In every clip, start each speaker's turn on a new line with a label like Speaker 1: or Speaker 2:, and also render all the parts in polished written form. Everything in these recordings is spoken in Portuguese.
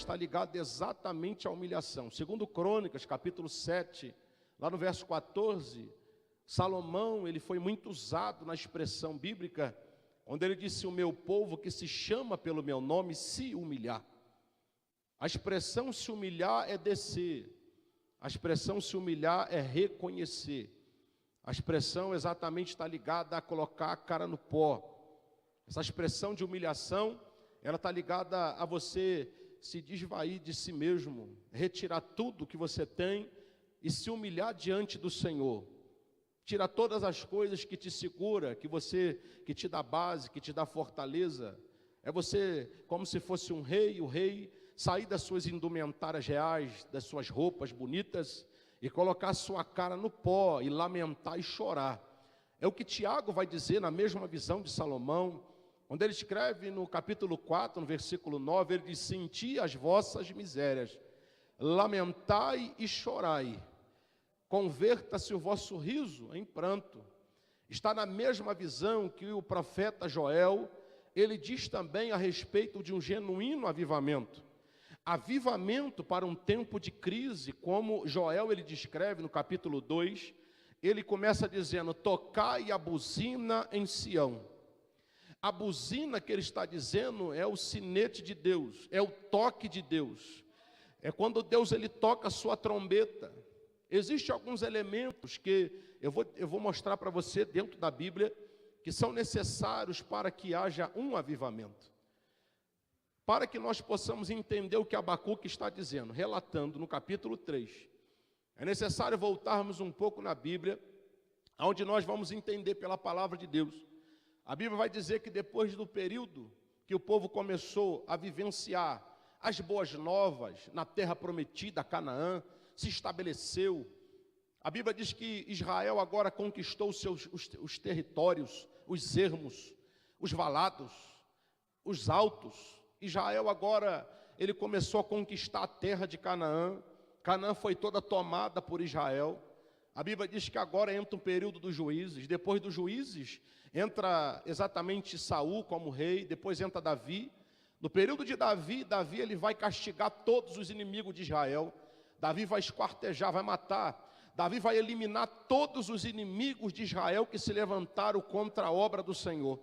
Speaker 1: está ligada exatamente à humilhação. Segundo Crônicas, capítulo 7, lá no verso 14, Salomão, ele foi muito usado na expressão bíblica, onde ele disse: o meu povo que se chama pelo meu nome se humilhar. A expressão se humilhar é descer, a expressão se humilhar é reconhecer, a expressão exatamente está ligada a colocar a cara no pó. Essa expressão de humilhação, ela está ligada a você se desvair de si mesmo, retirar tudo que você tem e se humilhar diante do Senhor. Tira todas as coisas que te segura, que te dá base, que te dá fortaleza. É você como se fosse um rei, o rei sair das suas indumentárias reais, das suas roupas bonitas e colocar a sua cara no pó e lamentar e chorar. É o que Tiago vai dizer na mesma visão de Salomão, quando ele escreve no capítulo 4, no versículo 9, ele diz: senti as vossas misérias, lamentai e chorai, converta-se o vosso riso em pranto. Está na mesma visão que o profeta Joel, ele diz também a respeito de um genuíno avivamento. Avivamento para um tempo de crise, como Joel ele descreve no capítulo 2, ele começa dizendo: tocai a buzina em Sião. A buzina que ele está dizendo é o sinete de Deus, é o toque de Deus. É quando Deus ele toca a sua trombeta. Existem alguns elementos que eu vou mostrar para você dentro da Bíblia, que são necessários para que haja um avivamento. Para que nós possamos entender o que Abacuque está dizendo, relatando no capítulo 3. É necessário voltarmos um pouco na Bíblia, onde nós vamos entender pela palavra de Deus. A Bíblia vai dizer que depois do período que o povo começou a vivenciar as boas novas na terra prometida, Canaã, se estabeleceu. A Bíblia diz que Israel agora conquistou os territórios, os ermos, os valados, os altos. Israel agora, ele começou a conquistar a terra de Canaã. Canaã foi toda tomada por Israel. A Bíblia diz que agora entra um período dos juízes. Depois dos juízes, entra exatamente Saul como rei. Depois entra Davi. No período de Davi ele vai castigar todos os inimigos de Israel. Davi vai esquartejar, vai matar. Davi vai eliminar todos os inimigos de Israel que se levantaram contra a obra do Senhor.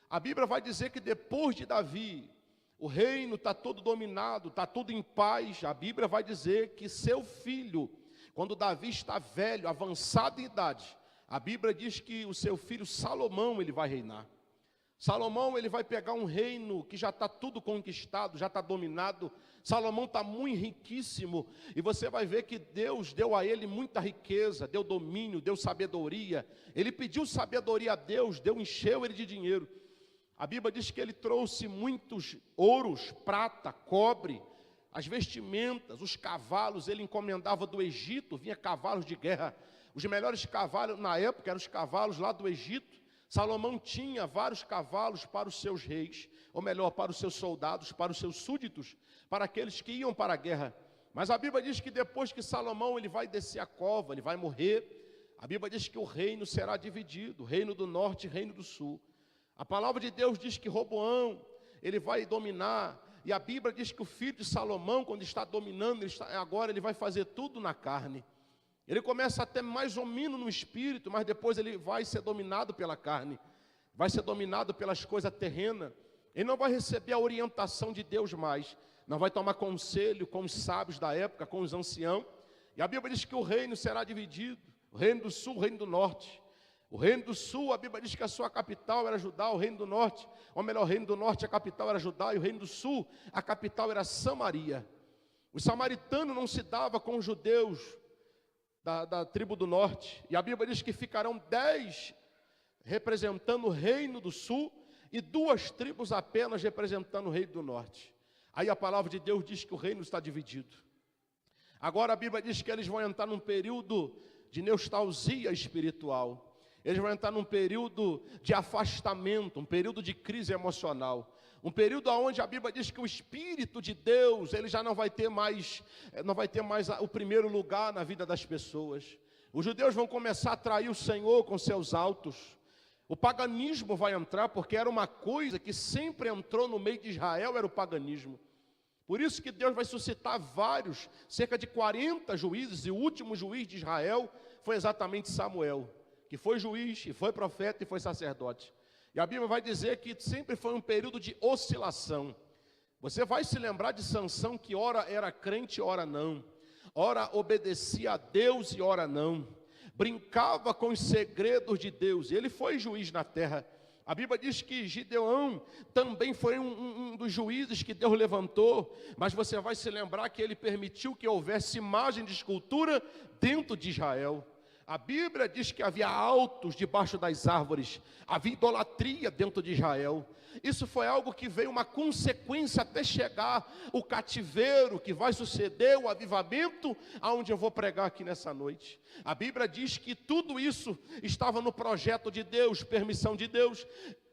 Speaker 1: A Bíblia vai dizer que depois de Davi, o reino está todo dominado, está tudo em paz. A Bíblia vai dizer que seu filho, quando Davi está velho, avançado em idade, a Bíblia diz que o seu filho Salomão, ele vai reinar. Salomão, ele vai pegar um reino que já está tudo conquistado, já está dominado. Salomão está muito riquíssimo, e você vai ver que Deus deu a ele muita riqueza, deu domínio, deu sabedoria. Ele pediu sabedoria a Deus, encheu ele de dinheiro. A Bíblia diz que ele trouxe muitos ouros, prata, cobre, as vestimentas, os cavalos, ele encomendava do Egito, vinha cavalos de guerra. Os melhores cavalos na época eram os cavalos lá do Egito. Salomão tinha vários cavalos para os seus reis, ou melhor, para os seus soldados, para os seus súditos, para aqueles que iam para a guerra. Mas a Bíblia diz que depois que Salomão ele vai descer a cova, ele vai morrer, a Bíblia diz que o reino será dividido, reino do norte e reino do sul. A palavra de Deus diz que Roboão, ele vai dominar, e a Bíblia diz que o filho de Salomão, quando está dominando, agora ele vai fazer tudo na carne. Ele começa até mais ou menos no espírito, mas depois ele vai ser dominado pela carne, vai ser dominado pelas coisas terrenas. Ele não vai receber a orientação de Deus mais, não vai tomar conselho com os sábios da época, com os anciãos. E a Bíblia diz que o reino será dividido, o reino do sul, o reino do norte. O reino do sul, a Bíblia diz que a sua capital era Judá, o reino do norte, ou melhor, o reino do norte, a capital era Judá, e o reino do sul, a capital era Samaria. Os samaritanos não se davam com os judeus da tribo do norte, e a Bíblia diz que ficarão 10 representando o reino do sul, e 2 tribos apenas representando o reino do norte. Aí a palavra de Deus diz que o reino está dividido. Agora a Bíblia diz que eles vão entrar num período de nostalgia espiritual. Eles vão entrar num período de afastamento, um período de crise emocional. Um período onde a Bíblia diz que o Espírito de Deus, ele já não vai ter mais o primeiro lugar na vida das pessoas. Os judeus vão começar a trair o Senhor com seus altos. O paganismo vai entrar, porque era uma coisa que sempre entrou no meio de Israel, era o paganismo. Por isso que Deus vai suscitar vários, cerca de 40 juízes, e o último juiz de Israel foi exatamente Samuel, que foi juiz, e foi profeta, e foi sacerdote. E a Bíblia vai dizer que sempre foi um período de oscilação. Você vai se lembrar de Sansão, que ora era crente, ora não. Ora obedecia a Deus e ora não. Brincava com os segredos de Deus. Ele foi juiz na terra. A Bíblia diz que Gideão também foi um dos juízes que Deus levantou. Mas você vai se lembrar que ele permitiu que houvesse imagem de escultura dentro de Israel. A Bíblia diz que havia altos debaixo das árvores, havia idolatria dentro de Israel. Isso foi algo que veio uma consequência até chegar o cativeiro, que vai suceder o avivamento, aonde eu vou pregar aqui nessa noite. A Bíblia diz que tudo isso estava no projeto de Deus, permissão de Deus.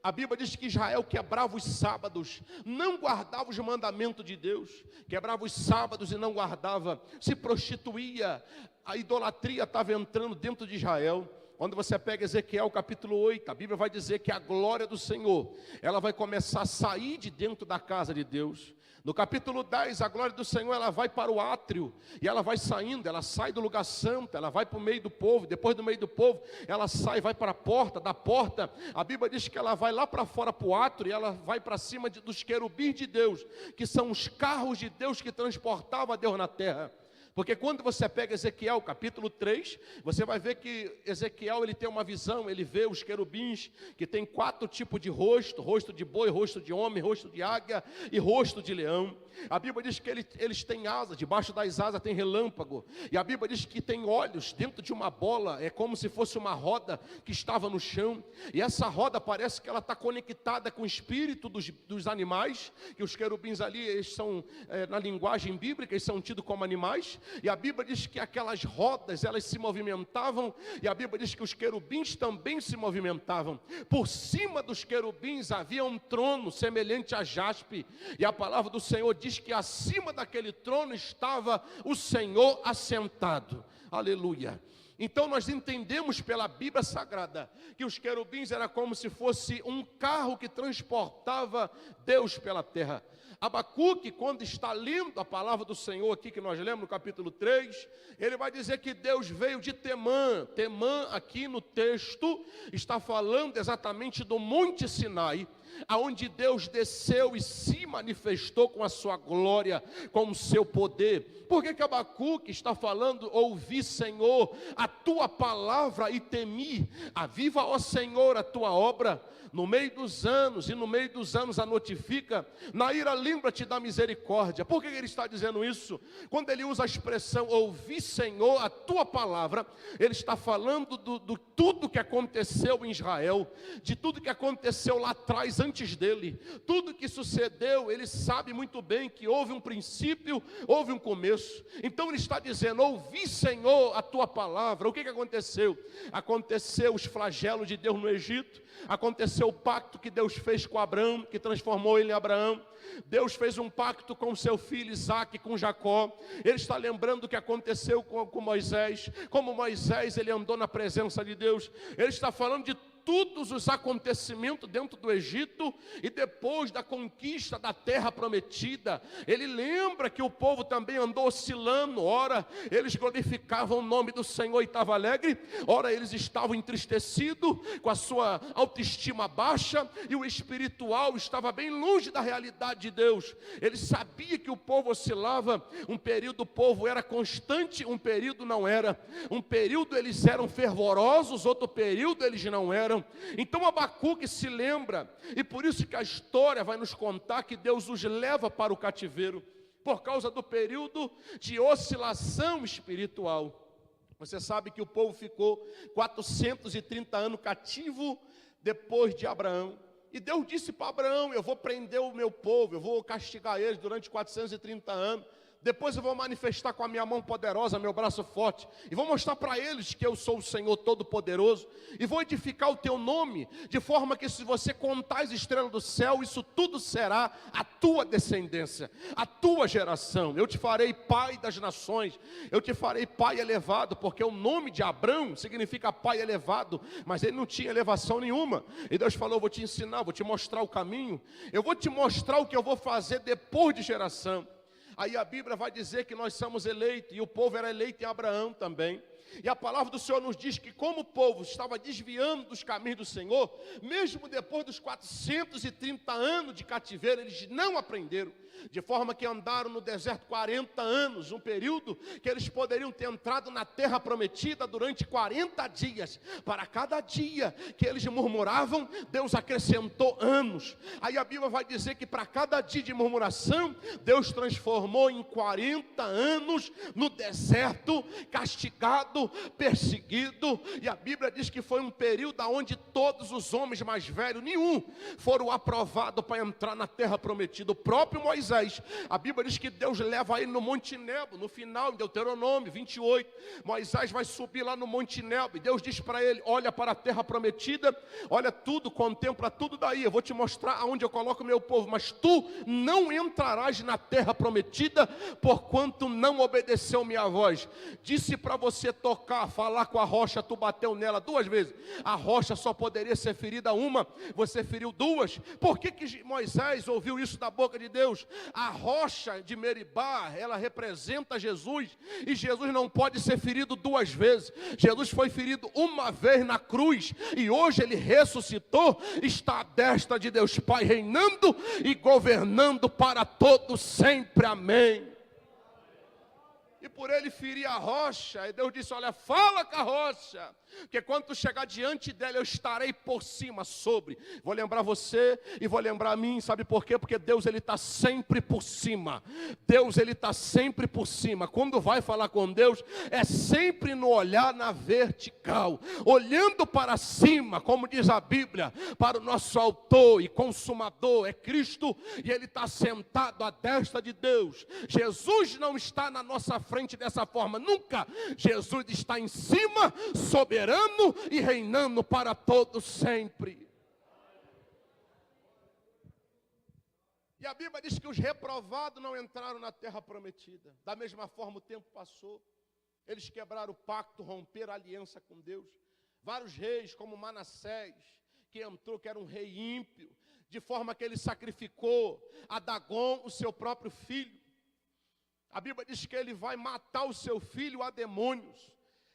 Speaker 1: A Bíblia diz que Israel quebrava os sábados, não guardava os mandamentos de Deus, quebrava os sábados e não guardava, se prostituía. A idolatria estava entrando dentro de Israel. Quando você pega Ezequiel capítulo 8, a Bíblia vai dizer que a glória do Senhor, ela vai começar a sair de dentro da casa de Deus. No capítulo 10, a glória do Senhor, ela vai para o átrio, e ela vai saindo, ela sai do lugar santo, ela vai para o meio do povo, depois do meio do povo, ela sai, vai para a porta, da porta, a Bíblia diz que ela vai lá para fora para o átrio, e ela vai para cima dos querubins de Deus, que são os carros de Deus que transportavam a Deus na terra. Porque quando você pega Ezequiel capítulo 3, você vai ver que Ezequiel ele tem uma visão, ele vê os querubins, que tem 4 tipos de rosto: rosto de boi, rosto de homem, rosto de águia e rosto de leão. A Bíblia diz que eles têm asas, debaixo das asas tem relâmpago. E a Bíblia diz que tem olhos dentro de uma bola, é como se fosse uma roda que estava no chão. E essa roda parece que ela está conectada com o espírito dos animais, que os querubins ali, eles são, na linguagem bíblica, eles são tidos como animais. E a Bíblia diz que aquelas rodas, elas se movimentavam, e a Bíblia diz que os querubins também se movimentavam. Por cima dos querubins havia um trono semelhante a jaspe, e a palavra do Senhor diz que acima daquele trono estava o Senhor assentado. Aleluia. Então nós entendemos pela Bíblia Sagrada que os querubins era como se fosse um carro que transportava Deus pela terra. Abacuque, quando está lendo a palavra do Senhor aqui, que nós lemos no capítulo 3, ele vai dizer que Deus veio de Temã. Temã aqui no texto está falando exatamente do Monte Sinai, aonde Deus desceu e se manifestou com a sua glória, com o seu poder. Por que Abacuque está falando: ouvi, Senhor, a tua palavra e temi, aviva, ó Senhor, a tua obra. No meio dos anos, e no meio dos anos a notifica, na ira lembra-te da misericórdia. Por que ele está dizendo isso? Quando ele usa a expressão, ouvi, Senhor, a tua palavra, ele está falando do tudo que aconteceu em Israel, de tudo que aconteceu lá atrás, antes dele. Tudo que sucedeu, ele sabe muito bem que houve um princípio, houve um começo. Então ele está dizendo, ouvi, Senhor, a tua palavra. O que aconteceu? Aconteceu os flagelos de Deus no Egito. Aconteceu o pacto que Deus fez com Abraão, que transformou ele em Abraão. Deus fez um pacto com seu filho Isaque, com Jacó. Ele está lembrando o que aconteceu com Moisés. Como Moisés, ele andou na presença de Deus. Ele está falando de todos os acontecimentos dentro do Egito e depois da conquista da terra prometida. Ele lembra que o povo também andou oscilando. Ora, eles glorificavam o nome do Senhor e estavam alegres. Ora, eles estavam entristecidos, com a sua autoestima baixa, e o espiritual estava bem longe da realidade de Deus. Ele sabia que o povo oscilava. Um período o povo era constante, um período não era. Um período eles eram fervorosos, outro período eles não eram. Então Abacuque se lembra, e por isso que a história vai nos contar que Deus os leva para o cativeiro, por causa do período de oscilação espiritual. Você sabe que o povo ficou 430 anos cativo depois de Abraão. E Deus disse para Abraão, eu vou prender o meu povo, eu vou castigar eles durante 430 anos. Depois eu vou manifestar com a minha mão poderosa, meu braço forte, e vou mostrar para eles que eu sou o Senhor Todo-Poderoso, e vou edificar o teu nome, de forma que se você contar as estrelas do céu, isso tudo será a tua descendência, a tua geração. Eu te farei pai das nações, eu te farei pai elevado, porque o nome de Abrão significa pai elevado, mas ele não tinha elevação nenhuma. E Deus falou, eu vou te ensinar, vou te mostrar o caminho, eu vou te mostrar o que eu vou fazer depois de geração. Aí a Bíblia vai dizer que nós somos eleitos, e o povo era eleito em Abraão também. E a palavra do Senhor nos diz que como o povo estava desviando dos caminhos do Senhor, mesmo depois dos 430 anos de cativeiro, eles não aprenderam. De forma que andaram no deserto 40 anos, um período que eles poderiam ter entrado na terra prometida durante 40 dias. Para cada dia que eles murmuravam, Deus acrescentou anos. Aí a Bíblia vai dizer que para cada dia de murmuração, Deus transformou em 40 anos no deserto, castigado, perseguido. E a Bíblia diz que foi um período onde todos os homens mais velhos, nenhum, foram aprovados para entrar na terra prometida. O próprio Moisés, a Bíblia diz que Deus leva ele no Monte Nebo, no final, em Deuteronômio 28, Moisés vai subir lá no Monte Nebo, e Deus diz para ele, olha para a terra prometida, olha tudo, contempla tudo daí, eu vou te mostrar aonde eu coloco o meu povo, mas tu não entrarás na terra prometida, porquanto não obedeceu minha voz. Disse para você tocar, falar com a rocha, tu bateu nela 2 vezes, a rocha só poderia ser ferida uma, você feriu 2, por que Moisés ouviu isso da boca de Deus? A rocha de Meribá, ela representa Jesus, e Jesus não pode ser ferido 2 vezes. Jesus foi ferido uma vez na cruz, e hoje ele ressuscitou, está à destra de Deus Pai, reinando e governando para todos sempre, amém. E por ele ferir a rocha, e Deus disse, olha, fala com a rocha, porque quando tu chegar diante dela, eu estarei por cima, sobre. Vou lembrar você e vou lembrar a mim, sabe por quê? Porque Deus, ele está sempre por cima. Deus, ele está sempre por cima. Quando vai falar com Deus, é sempre no olhar na vertical, olhando para cima, como diz a Bíblia, para o nosso autor e consumador, é Cristo, e ele está sentado à destra de Deus. Jesus não está na nossa frente dessa forma, nunca. Jesus está em cima, soberano e reinando para todos sempre. E a Bíblia diz que os reprovados não entraram na terra prometida. Da mesma forma o tempo passou, eles quebraram o pacto, romperam a aliança com Deus. Vários reis, como Manassés, que entrou, que era um rei ímpio, de forma que ele sacrificou a Dagom, o seu próprio filho. A Bíblia diz que ele vai matar o seu filho a demônios.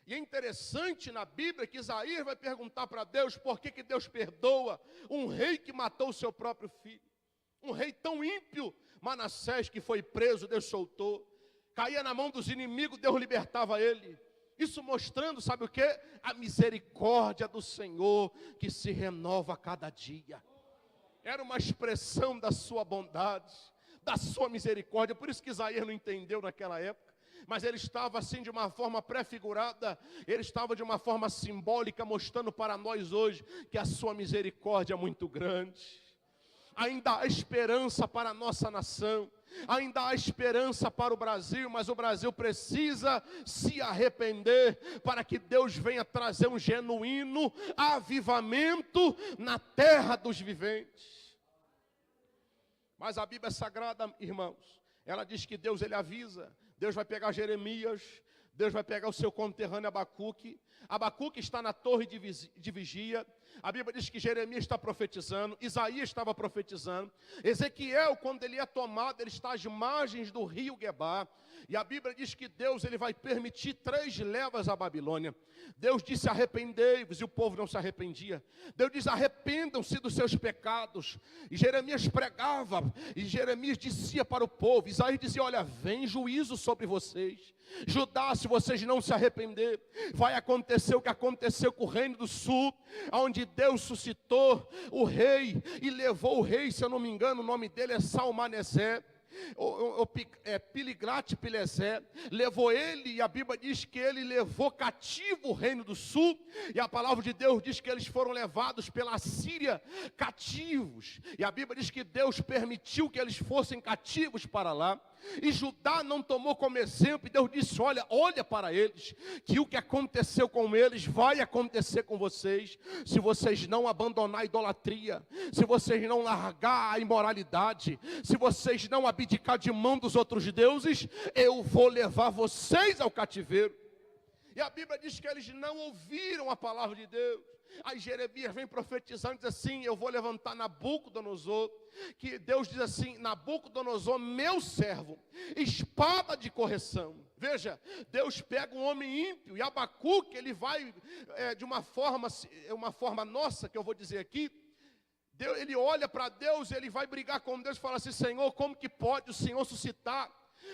Speaker 1: E é interessante na Bíblia que Isaías vai perguntar para Deus por que Deus perdoa um rei que matou o seu próprio filho. Um rei tão ímpio, Manassés, que foi preso, Deus soltou. Caía na mão dos inimigos, Deus libertava ele. Isso mostrando, sabe o quê? A misericórdia do Senhor que se renova a cada dia. Era uma expressão da sua bondade, da sua misericórdia. Por isso que Isaías não entendeu naquela época. Mas ele estava assim de uma forma prefigurada, ele estava de uma forma simbólica, mostrando para nós hoje que a sua misericórdia é muito grande. Ainda há esperança para a nossa nação, ainda há esperança para o Brasil, mas o Brasil precisa se arrepender para que Deus venha trazer um genuíno avivamento na terra dos viventes. Mas a Bíblia Sagrada, irmãos, ela diz que Deus, ele avisa. Deus vai pegar Jeremias, Deus vai pegar o seu conterrâneo Abacuque. Abacuque está na torre de vigia. A Bíblia diz que Jeremias está profetizando, Isaías estava profetizando. Ezequiel, quando ele é tomado, ele está às margens do rio Guebar. E a Bíblia diz que Deus, ele vai permitir 3 levas à Babilônia. Deus disse, arrependei-vos, e o povo não se arrependia. Deus diz, arrependam-se dos seus pecados. E Jeremias pregava, e Jeremias dizia para o povo, Isaías dizia, olha, vem juízo sobre vocês. Judá, se vocês não se arrepender, vai acontecer o que aconteceu com o reino do sul, onde Deus suscitou o rei, e levou o rei, se eu não me engano, o nome dele é Salmaneser, Piliglat-Pileser, levou ele, e a Bíblia diz que ele levou cativo o reino do sul, e a palavra de Deus diz que eles foram levados pela Síria cativos, e a Bíblia diz que Deus permitiu que eles fossem cativos para lá, e Judá não tomou como exemplo, e Deus disse, olha para eles, que o que aconteceu com eles vai acontecer com vocês, se vocês não abandonar a idolatria, se vocês não largar a imoralidade, se vocês não abdicar de mão dos outros deuses, eu vou levar vocês ao cativeiro. E a Bíblia diz que eles não ouviram a palavra de Deus. Aí Jeremias vem profetizando e diz assim: eu vou levantar Nabucodonosor, que Deus diz assim: Nabucodonosor, meu servo, espada de correção. Veja, Deus pega um homem ímpio, e Abacuque, ele vai de uma forma nossa, que eu vou dizer aqui, ele olha para Deus, ele vai brigar com Deus e fala assim: Senhor, como que pode o Senhor suscitar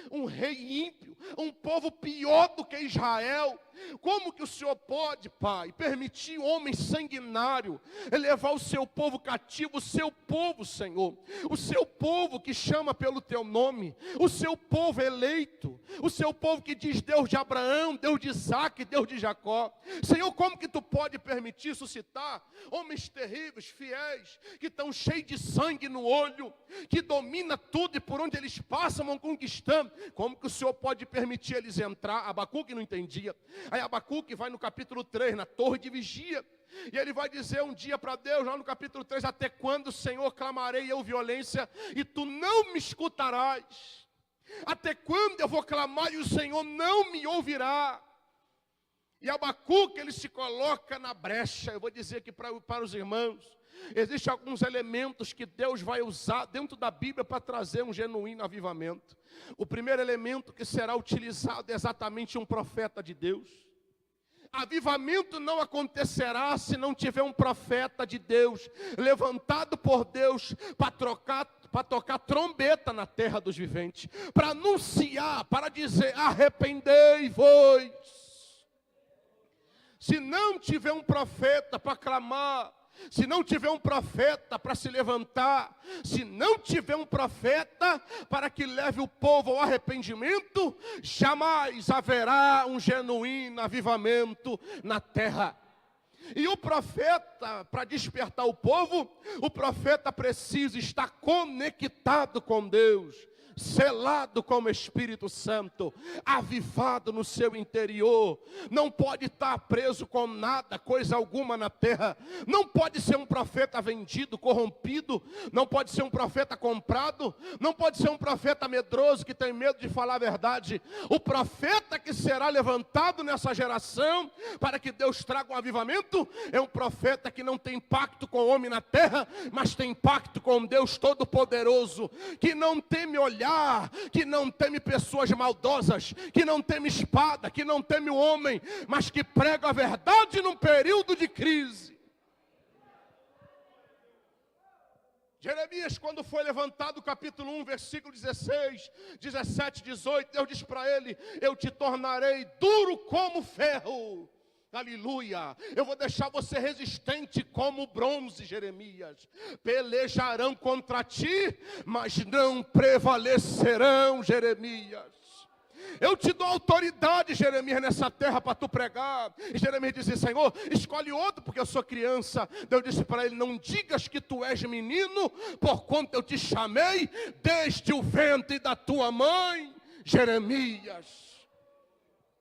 Speaker 1: um rei ímpio, um povo pior do que Israel? Como que o Senhor pode, Pai, permitir homem sanguinário levar o seu povo cativo, o seu povo, Senhor, o seu povo que chama pelo teu nome, o seu povo eleito, o seu povo que diz Deus de Abraão, Deus de Isaac, Deus de Jacó? Senhor, como que tu pode permitir suscitar homens terríveis, fiéis, que estão cheios de sangue no olho, que domina tudo e por onde eles passam vão conquistando? Como que o Senhor pode permitir eles entrar? Abacuque não entendia. Aí Abacuque vai no capítulo 3, na torre de vigia, e ele vai dizer um dia para Deus, lá no capítulo 3, até quando, Senhor, clamarei eu violência, e tu não me escutarás? Até quando eu vou clamar e o Senhor não me ouvirá? E Abacuque, ele se coloca na brecha. Eu vou dizer aqui para os irmãos, existem alguns elementos que Deus vai usar dentro da Bíblia para trazer um genuíno avivamento. O primeiro elemento que será utilizado é exatamente um profeta de Deus. Avivamento não acontecerá se não tiver um profeta de Deus, levantado por Deus para tocar trombeta na terra dos viventes, para anunciar, para dizer: arrependei-vos. Se não tiver um profeta para clamar, se não tiver um profeta para se levantar, se não tiver um profeta para que leve o povo ao arrependimento, jamais haverá um genuíno avivamento na terra. E o profeta, para despertar o povo, o profeta precisa estar conectado com Deus, selado com o Espírito Santo, avivado no seu interior. Não pode estar preso com nada, coisa alguma na terra. Não pode ser um profeta vendido, corrompido. Não pode ser um profeta comprado. Não pode ser um profeta medroso que tem medo de falar a verdade. O profeta que será levantado nessa geração para que Deus traga um avivamento é um profeta que não tem pacto com o homem na terra, mas tem pacto com Deus Todo-Poderoso, que não teme olhar, que não teme pessoas maldosas, que não teme espada, que não teme o homem, mas que prega a verdade num período de crise. Jeremias, quando foi levantado, capítulo 1, versículo 16, 17, 18, Deus diz para ele: eu te tornarei duro como ferro. Aleluia, eu vou deixar você resistente como bronze, Jeremias. Pelejarão contra ti, mas não prevalecerão, Jeremias. Eu te dou autoridade, Jeremias, nessa terra para tu pregar. E Jeremias disse: Senhor, escolhe outro, porque eu sou criança. Deus disse para ele: não digas que tu és menino, porquanto eu te chamei desde o ventre da tua mãe, Jeremias.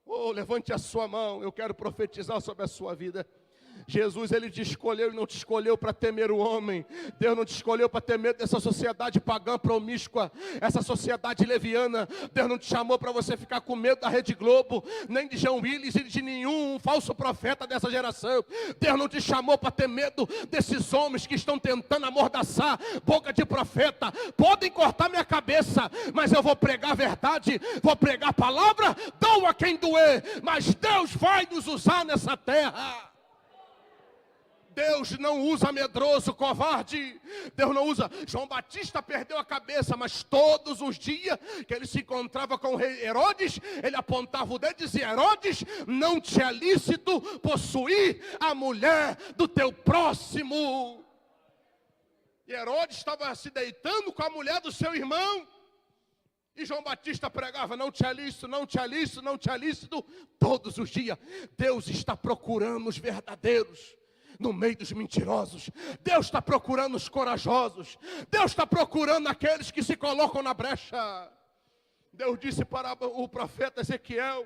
Speaker 1: Oh, levante a sua mão, eu quero profetizar sobre a sua vida. Jesus, ele te escolheu e não te escolheu para temer o homem. Deus não te escolheu para ter medo dessa sociedade pagã promíscua, essa sociedade leviana. Deus não te chamou para você ficar com medo da Rede Globo, nem de João Willis e de nenhum falso profeta dessa geração. Deus não te chamou para ter medo desses homens que estão tentando amordaçar boca de profeta. Podem cortar minha cabeça, mas eu vou pregar a verdade, vou pregar a palavra, doa quem doer, mas Deus vai nos usar nessa terra. Deus não usa medroso, covarde. Deus não usa. João Batista perdeu a cabeça, mas todos os dias que ele se encontrava com o rei Herodes, ele apontava o dedo e dizia: Herodes, não te é lícito possuir a mulher do teu próximo. E Herodes estava se deitando com a mulher do seu irmão. E João Batista pregava: não te é lícito, não te é lícito, não te é lícito. Todos os dias. Deus está procurando os verdadeiros no meio dos mentirosos. Deus está procurando os corajosos. Deus está procurando aqueles que se colocam na brecha. Deus disse para o profeta Ezequiel,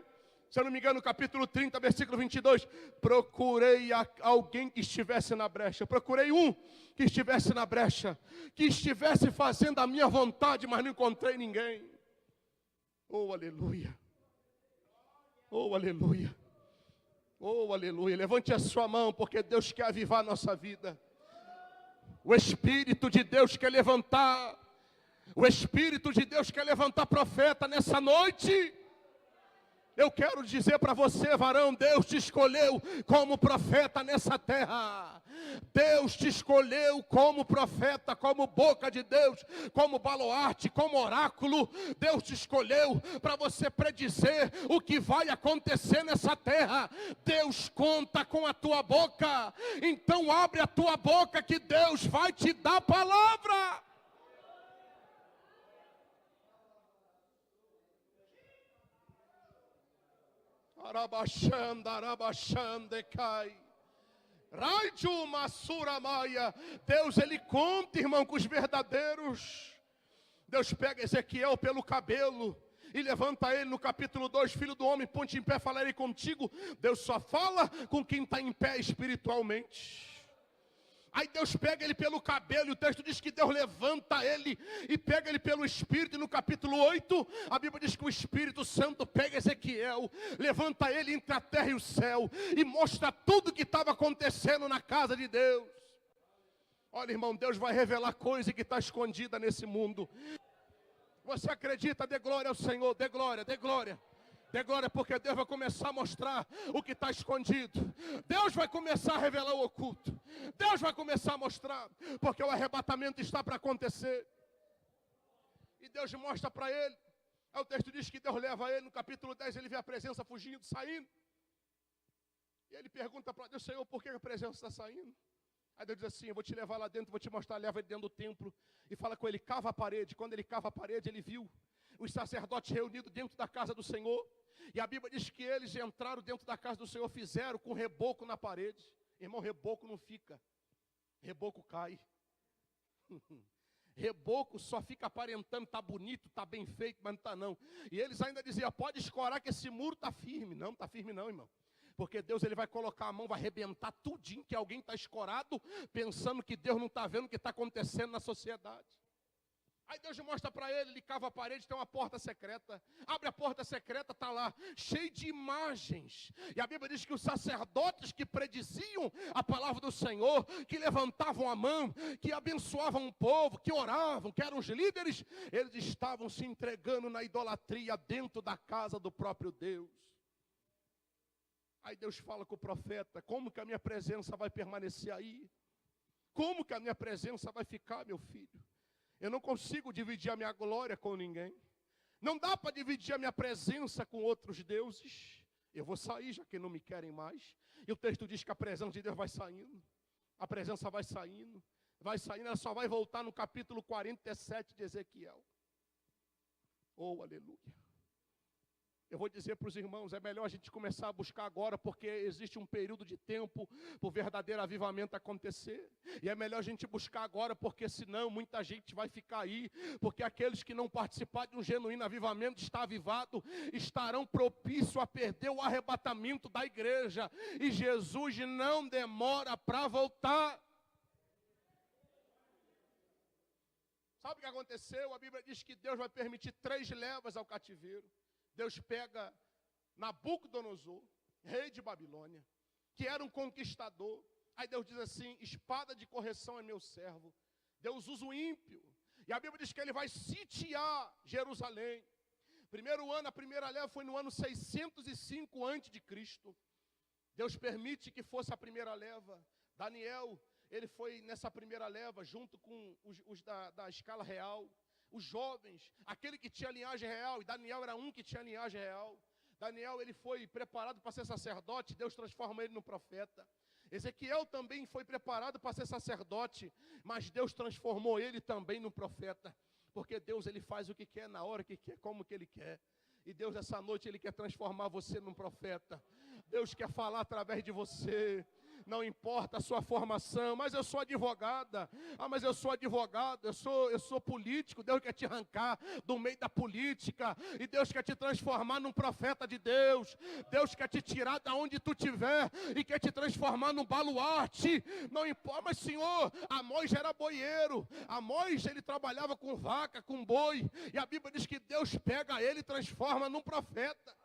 Speaker 1: se eu não me engano, no capítulo 30, versículo 22, procurei alguém que estivesse na brecha. Procurei um que estivesse na brecha, que estivesse fazendo a minha vontade, mas não encontrei ninguém. Oh, aleluia. Oh, aleluia. Oh, aleluia. Levante a sua mão, porque Deus quer avivar a nossa vida. O Espírito de Deus quer levantar. O Espírito de Deus quer levantar profeta nessa noite. Eu quero dizer para você, varão, Deus te escolheu como profeta nessa terra. Deus te escolheu como profeta, como boca de Deus, como baluarte, como oráculo. Deus te escolheu para você predizer o que vai acontecer nessa terra. Deus conta com a tua boca. Então abre a tua boca que Deus vai te dar palavra. Deus, ele conta, irmão, com os verdadeiros. Deus pega Ezequiel pelo cabelo e levanta ele no capítulo 2, filho do homem, ponte em pé, falarei contigo. Deus só fala com quem está em pé espiritualmente. Aí Deus pega ele pelo cabelo, e o texto diz que Deus levanta ele e pega ele pelo Espírito. E no capítulo 8, a Bíblia diz que o Espírito Santo pega Ezequiel, levanta ele entre a terra e o céu, e mostra tudo o que estava acontecendo na casa de Deus. Olha, irmão, Deus vai revelar coisa que está escondida nesse mundo. Você acredita? Dê glória ao Senhor, dê glória, dê glória. Dê glória, porque Deus vai começar a mostrar o que está escondido. Deus vai começar a revelar o oculto. Deus vai começar a mostrar, porque o arrebatamento está para acontecer. E Deus mostra para ele. Aí o texto diz que Deus leva ele, no capítulo 10, ele vê a presença fugindo, saindo. E ele pergunta para Deus, Senhor, por que a presença está saindo? Aí Deus diz assim, eu vou te levar lá dentro, vou te mostrar, leva ele dentro do templo. E fala com ele, cava a parede. Quando ele cava a parede, ele viu os sacerdotes reunidos dentro da casa do Senhor. E a Bíblia diz que eles entraram dentro da casa do Senhor, fizeram com reboco na parede. Irmão, reboco não fica, reboco cai. Reboco só fica aparentando, está bonito, está bem feito, mas não está não. E eles ainda diziam, pode escorar que esse muro está firme. Não está firme não, irmão. Porque Deus, ele vai colocar a mão, vai arrebentar tudinho que alguém está escorado, pensando que Deus não está vendo o que está acontecendo na sociedade. Aí Deus mostra para ele, ele cava a parede, tem uma porta secreta. Abre a porta secreta, está lá, cheio de imagens. E a Bíblia diz que os sacerdotes que prediziam a palavra do Senhor, que levantavam a mão, que abençoavam o povo, que oravam, que eram os líderes, eles estavam se entregando na idolatria dentro da casa do próprio Deus. Aí Deus fala com o profeta, como que a minha presença vai permanecer aí? Como que a minha presença vai ficar, meu filho? Eu não consigo dividir a minha glória com ninguém. Não dá para dividir a minha presença com outros deuses. Eu vou sair, já que não me querem mais. E o texto diz que a presença de Deus vai saindo. A presença vai saindo. Vai saindo, ela só vai voltar no capítulo 47 de Ezequiel. Oh, aleluia. Eu vou dizer para os irmãos, é melhor a gente começar a buscar agora, porque existe um período de tempo para o verdadeiro avivamento acontecer. E é melhor a gente buscar agora, porque senão muita gente vai ficar aí, porque aqueles que não participarem de um genuíno avivamento, está avivado, estarão propícios a perder o arrebatamento da igreja. E Jesus não demora para voltar. Sabe o que aconteceu? A Bíblia diz que Deus vai permitir 3 levas ao cativeiro. Deus pega Nabucodonosor, rei de Babilônia, que era um conquistador. Aí Deus diz assim, espada de correção é meu servo. Deus usa o ímpio. E a Bíblia diz que ele vai sitiar Jerusalém. Primeiro ano, a primeira leva foi no ano 605 a.C. Deus permite que fosse a primeira leva. Daniel, ele foi nessa primeira leva, junto com os da escala real. Os jovens, aquele que tinha linhagem real, e Daniel era um que tinha linhagem real. Daniel, ele foi preparado para ser sacerdote, Deus transforma ele no profeta. Ezequiel também foi preparado para ser sacerdote, mas Deus transformou ele também no profeta. Porque Deus, ele faz o que quer, na hora que quer, como que ele quer. E Deus, essa noite, ele quer transformar você num profeta. Deus quer falar através de você. Não importa a sua formação, mas eu sou advogada. Mas eu sou advogado, eu sou político. Deus quer te arrancar do meio da política. E Deus quer te transformar num profeta de Deus. Deus quer te tirar da onde tu estiver e quer te transformar num baluarte. Não importa, mas Senhor, Amós era boieiro. Amós, ele trabalhava com vaca, com boi. E a Bíblia diz que Deus pega ele e transforma num profeta.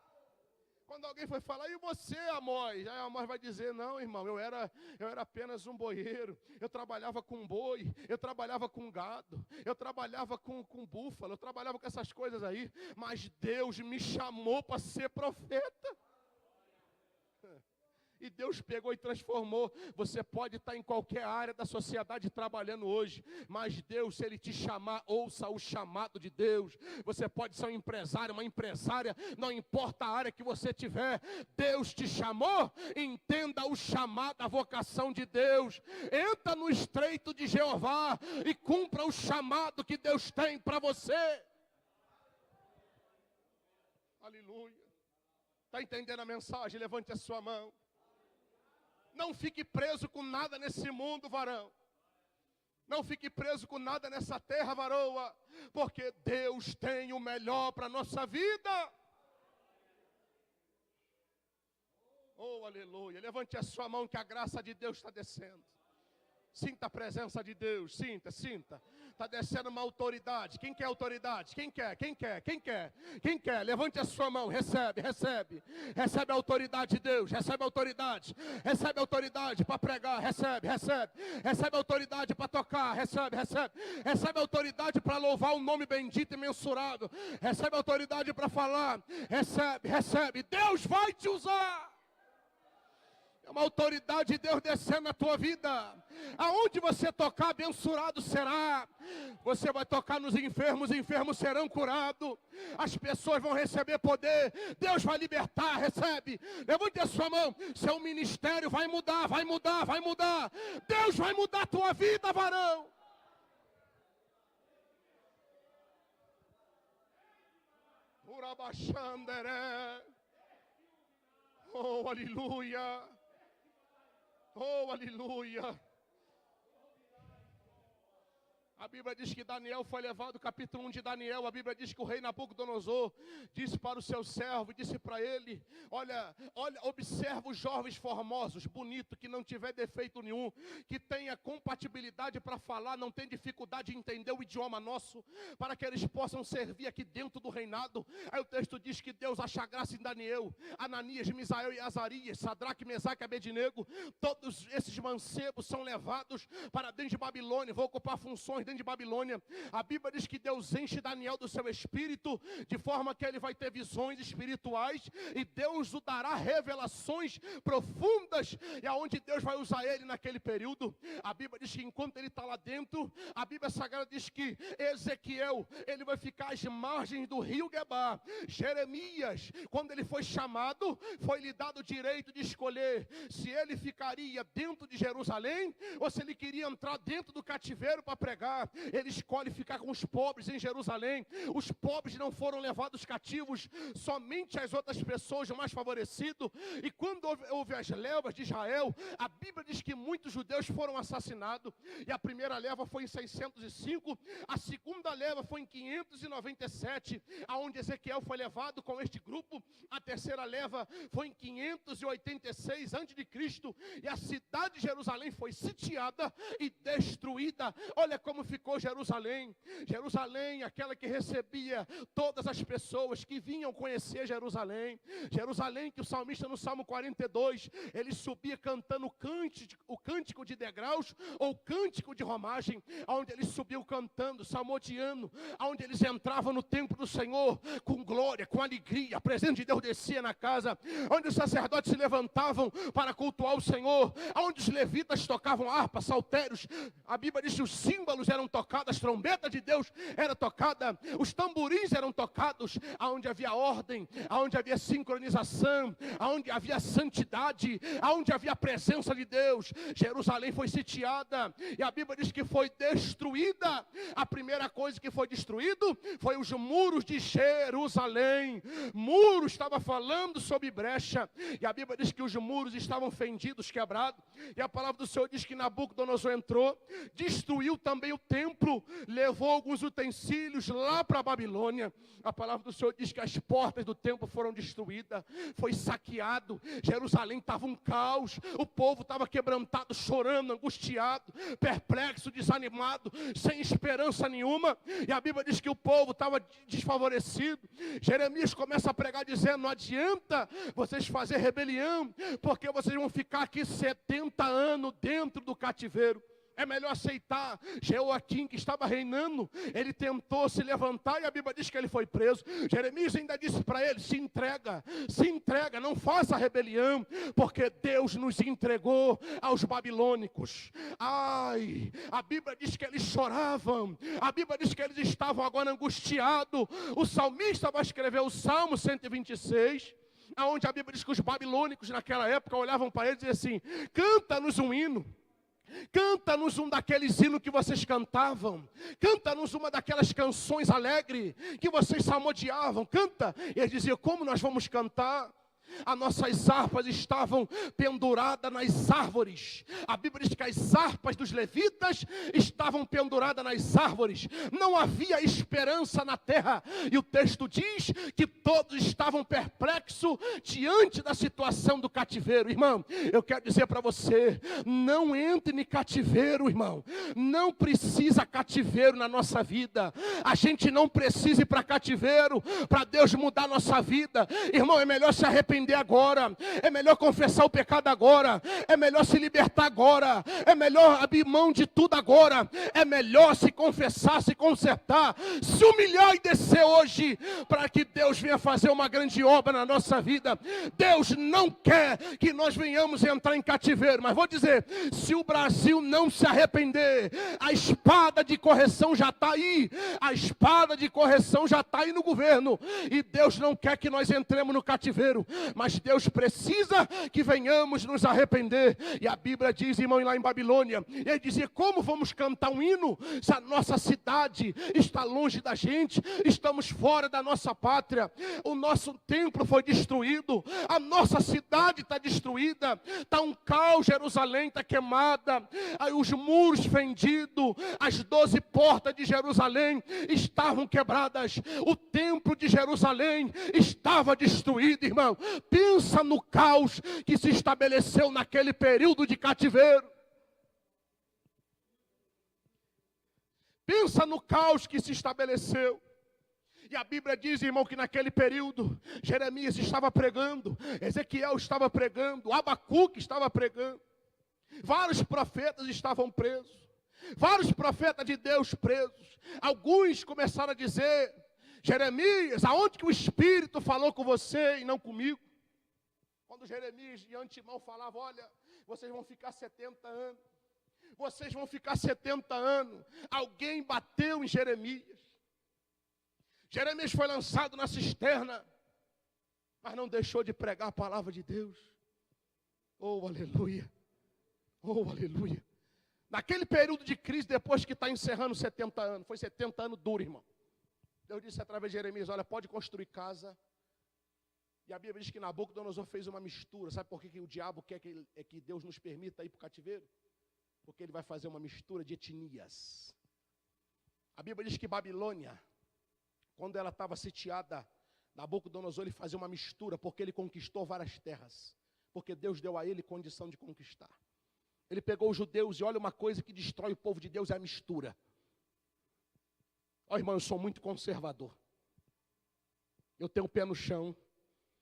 Speaker 1: Quando alguém foi falar, e você, Amós? Aí Amós vai dizer, não, irmão, eu era apenas um boieiro, eu trabalhava com boi, eu trabalhava com gado, eu trabalhava com búfalo, eu trabalhava com essas coisas aí, mas Deus me chamou para ser profeta. E Deus pegou e transformou. Você pode estar em qualquer área da sociedade trabalhando hoje, mas Deus, se Ele te chamar, ouça o chamado de Deus. Você pode ser um empresário, uma empresária, não importa a área que você tiver. Deus te chamou, entenda o chamado, a vocação de Deus. Entra no estreito de Jeová e cumpra o chamado que Deus tem para você. Aleluia. Está entendendo a mensagem? Levante a sua mão. Não fique preso com nada nesse mundo, varão. Não fique preso com nada nessa terra, varoa. Porque Deus tem o melhor para a nossa vida. Oh, aleluia. Levante a sua mão que a graça de Deus está descendo. Sinta a presença de Deus, sinta. Está descendo uma autoridade. Quem quer autoridade? Quem quer? Levante a sua mão, recebe. Recebe a autoridade de Deus, recebe a autoridade para pregar, recebe. Recebe a autoridade para tocar, recebe. Recebe a autoridade para louvar o nome bendito e mensurável. Recebe a autoridade para falar, recebe. Deus vai te usar. É uma autoridade de Deus descendo na tua vida. Aonde você tocar, abençoado será. Você vai tocar nos enfermos, os enfermos serão curados. As pessoas vão receber poder. Deus vai libertar, recebe. Levante a sua mão. Seu ministério vai mudar. Deus vai mudar a tua vida, varão. Urabaxanderé. Oh, aleluia. Oh, aleluia. A Bíblia diz que Daniel foi levado, capítulo 1 de Daniel, a Bíblia diz que o rei Nabucodonosor disse para o seu servo, disse para ele, olha, observa os jovens formosos, bonitos, que não tiver defeito nenhum, que tenha compatibilidade para falar, não tem dificuldade de entender o idioma nosso, para que eles possam servir aqui dentro do reinado. Aí o texto diz que Deus acha graça em Daniel, Ananias, Misael e Azarias, Sadraque, Mesaque e Abednego, todos esses mancebos são levados para dentro de Babilônia, vão ocupar funções dentro de Babilônia. A Bíblia diz que Deus enche Daniel do seu espírito, de forma que ele vai ter visões espirituais, e Deus o dará revelações profundas, e aonde Deus vai usar ele naquele período. A Bíblia diz que enquanto ele está lá dentro, a Bíblia Sagrada diz que Ezequiel, ele vai ficar às margens do rio Guebar. Jeremias, quando ele foi chamado, foi lhe dado o direito de escolher se ele ficaria dentro de Jerusalém, ou se ele queria entrar dentro do cativeiro para pregar. Ele escolhe ficar com os pobres em Jerusalém. Os pobres não foram levados cativos, somente as outras pessoas mais favorecidas. E quando houve as levas de Israel, a Bíblia diz que muitos judeus foram assassinados. E a primeira leva foi em 605, a segunda leva foi em 597, aonde Ezequiel foi levado com este grupo. A terceira leva foi em 586 a.C. e a cidade de Jerusalém foi sitiada e destruída. Olha como ficou Jerusalém. Jerusalém, aquela que recebia todas as pessoas que vinham conhecer Jerusalém. Jerusalém, que o salmista no Salmo 42, ele subia cantando o cântico de degraus, ou cântico de romagem, onde eles subiam cantando, salmodiando, onde eles entravam no templo do Senhor com glória, com alegria. A presença de Deus descia na casa, onde os sacerdotes se levantavam para cultuar o Senhor, onde os levitas tocavam harpas, saltérios. A Bíblia diz que os símbolos eram tocados, as trombetas de Deus eram tocadas, os tamborins eram tocados, aonde havia ordem, aonde havia sincronização, aonde havia santidade, aonde havia a presença de Deus. Jerusalém foi sitiada e a Bíblia diz que foi destruída. A primeira coisa que foi destruído foi os muros de Jerusalém. Muro estava falando sobre brecha, e a Bíblia diz que os muros estavam fendidos, quebrados, e a palavra do Senhor diz que Nabucodonosor entrou, destruiu também o templo, levou alguns utensílios lá para a Babilônia. A palavra do Senhor diz que as portas do templo foram destruídas, foi saqueado, Jerusalém estava um caos, o povo estava quebrantado, chorando, angustiado, perplexo, desanimado, sem esperança nenhuma, e a Bíblia diz que o povo estava desfavorecido. Jeremias começa a pregar dizendo: não adianta vocês fazer rebelião, porque vocês vão ficar aqui 70 anos dentro do cativeiro. É melhor aceitar. Jeoaquim, que estava reinando, ele tentou se levantar e a Bíblia diz que ele foi preso. Jeremias ainda disse para ele: se entrega, não faça rebelião, porque Deus nos entregou aos babilônicos. Ai, a Bíblia diz que eles choravam, a Bíblia diz que eles estavam agora angustiados. O salmista vai escrever o Salmo 126, onde a Bíblia diz que os babilônicos naquela época olhavam para ele e diziam assim: canta-nos um hino. Canta-nos um daqueles hinos que vocês cantavam. Canta-nos uma daquelas canções alegres que vocês salmodiavam. Canta. E eles diziam: como nós vamos cantar? As nossas harpas estavam penduradas nas árvores. A Bíblia diz que as harpas dos levitas estavam penduradas nas árvores. Não havia esperança na terra. E o texto diz que todos estavam perplexos diante da situação do cativeiro. Irmão, eu quero dizer para você: não entre em cativeiro, irmão. Não precisa cativeiro na nossa vida. A gente não precisa ir para cativeiro para Deus mudar a nossa vida. Irmão, é melhor se arrepender agora, é melhor confessar o pecado agora, é melhor se libertar agora, é melhor abrir mão de tudo agora, é melhor se confessar, se consertar, se humilhar e descer hoje, para que Deus venha fazer uma grande obra na nossa vida. Deus não quer que nós venhamos entrar em cativeiro, mas vou dizer, se o Brasil não se arrepender, a espada de correção já está aí, a espada de correção já está aí no governo, e Deus não quer que nós entremos no cativeiro, mas Deus precisa que venhamos nos arrepender. E a Bíblia diz, irmão, lá em Babilônia, ele dizia: como vamos cantar um hino se a nossa cidade está longe da gente, estamos fora da nossa pátria, o nosso templo foi destruído, a nossa cidade está destruída, está um caos, Jerusalém está queimada, aí os muros fendidos, as 12 portas de Jerusalém estavam quebradas, o templo de Jerusalém estava destruído, irmão. Pensa no caos que se estabeleceu naquele período de cativeiro. Pensa no caos que se estabeleceu. E a Bíblia diz, irmão, que naquele período Jeremias estava pregando, Ezequiel estava pregando, Abacuque estava pregando. Vários profetas estavam presos. Vários profetas de Deus presos. Alguns começaram a dizer: Jeremias, aonde que o Espírito falou com você e não comigo? Quando Jeremias de antemão falava: olha, vocês vão ficar 70 anos. Vocês vão ficar 70 anos. Alguém bateu em Jeremias. Jeremias foi lançado na cisterna, mas não deixou de pregar a palavra de Deus. Oh, aleluia. Oh, aleluia. Naquele período de crise, depois que está encerrando 70 anos, foi 70 anos duro, irmão. Deus disse através de Jeremias: olha, pode construir casa. E a Bíblia diz que Nabucodonosor fez uma mistura. Sabe por que o diabo quer que Deus nos permita ir para o cativeiro? Porque ele vai fazer uma mistura de etnias. A Bíblia diz que Babilônia, quando ela estava sitiada, Nabucodonosor, ele fazia uma mistura, porque ele conquistou várias terras. Porque Deus deu a ele condição de conquistar. Ele pegou os judeus e olha, uma coisa que destrói o povo de Deus é a mistura. Ó, irmão, eu sou muito conservador. Eu tenho o pé no chão.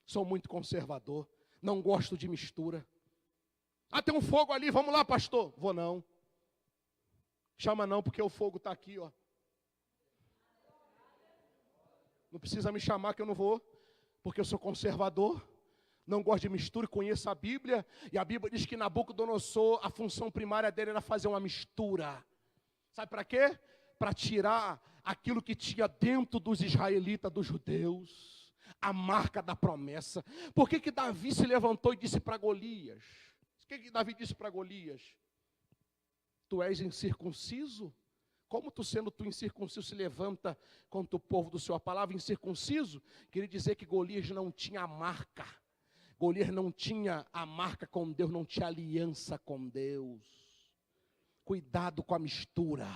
Speaker 1: Sou muito conservador. Não gosto de mistura. Ah, tem um fogo ali, vamos lá, pastor. Vou não. Chama não, porque o fogo está aqui, ó. Não precisa me chamar que eu não vou. Porque eu sou conservador. Não gosto de mistura, conheço a Bíblia. E a Bíblia diz que Nabucodonosor, a função primária dele era fazer uma mistura. Sabe para quê? Para tirar aquilo que tinha dentro dos israelitas, dos judeus. A marca da promessa. Por que Davi se levantou e disse para Golias? O que Davi disse para Golias? Tu és incircunciso? Como tu sendo tu incircunciso se levanta contra o povo do Senhor? A palavra incircunciso queria dizer que Golias não tinha a marca. Golias não tinha a marca com Deus, não tinha aliança com Deus. Cuidado com a mistura.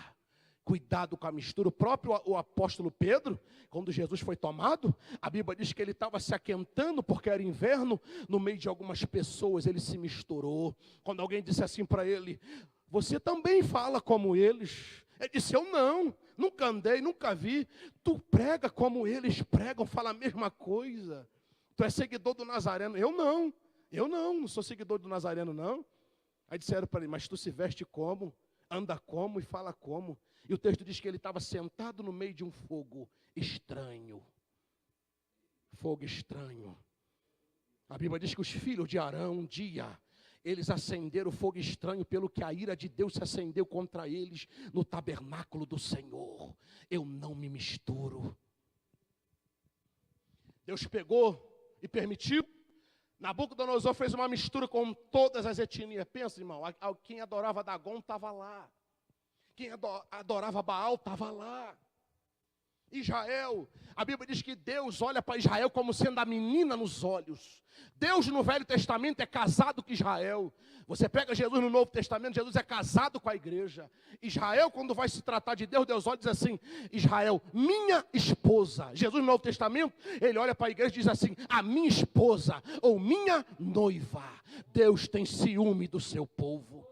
Speaker 1: Cuidado com a mistura. O próprio o apóstolo Pedro, quando Jesus foi tomado, a Bíblia diz que ele estava se aquentando porque era inverno, no meio de algumas pessoas ele se misturou. Quando alguém disse assim para ele, você também fala como eles. Ele disse, eu não, nunca andei, nunca vi. Tu prega como eles pregam, fala a mesma coisa. Tu é seguidor do Nazareno. Eu não sou seguidor do Nazareno não. Aí disseram para ele, mas tu se veste como, anda como e fala como. E o texto diz que ele estava sentado no meio de um fogo estranho. Fogo estranho. A Bíblia diz que os filhos de Arão, um dia, eles acenderam o fogo estranho, pelo que a ira de Deus se acendeu contra eles no tabernáculo do Senhor. Eu não me misturo. Deus pegou e permitiu. Nabucodonosor fez uma mistura com todas as etnias. Pensa, irmão, quem adorava Dagon estava lá. Quem adorava Baal estava lá. Israel, a Bíblia diz que Deus olha para Israel como sendo a menina nos olhos. Deus no Velho Testamento é casado com Israel. Você pega Jesus no Novo Testamento, Jesus é casado com a igreja. Israel, quando vai se tratar de Deus, Deus olha e diz assim, Israel, minha esposa. Jesus no Novo Testamento, ele olha para a igreja e diz assim, a minha esposa ou minha noiva. Deus tem ciúme do seu povo.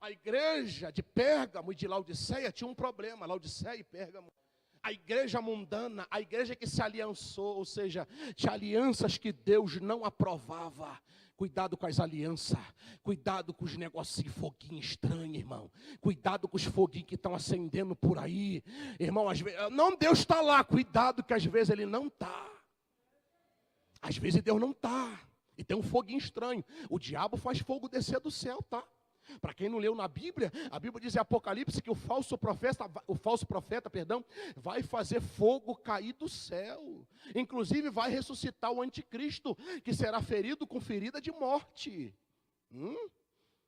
Speaker 1: A igreja de Pérgamo e de Laodiceia tinha um problema, Laodiceia e Pérgamo. A igreja mundana, a igreja que se aliançou, ou seja, tinha alianças que Deus não aprovava. Cuidado com as alianças, cuidado com os negocinhos, foguinho estranho, irmão. Cuidado com os foguinhos que estão acendendo por aí. Irmão, às vezes, não, Deus está lá, cuidado que às vezes Ele não está. Às vezes Deus não está. E tem um foguinho estranho. O diabo faz fogo descer do céu, tá? Para quem não leu na Bíblia, a Bíblia diz em Apocalipse que o falso profeta, vai fazer fogo cair do céu. Inclusive vai ressuscitar o anticristo, que será ferido com ferida de morte.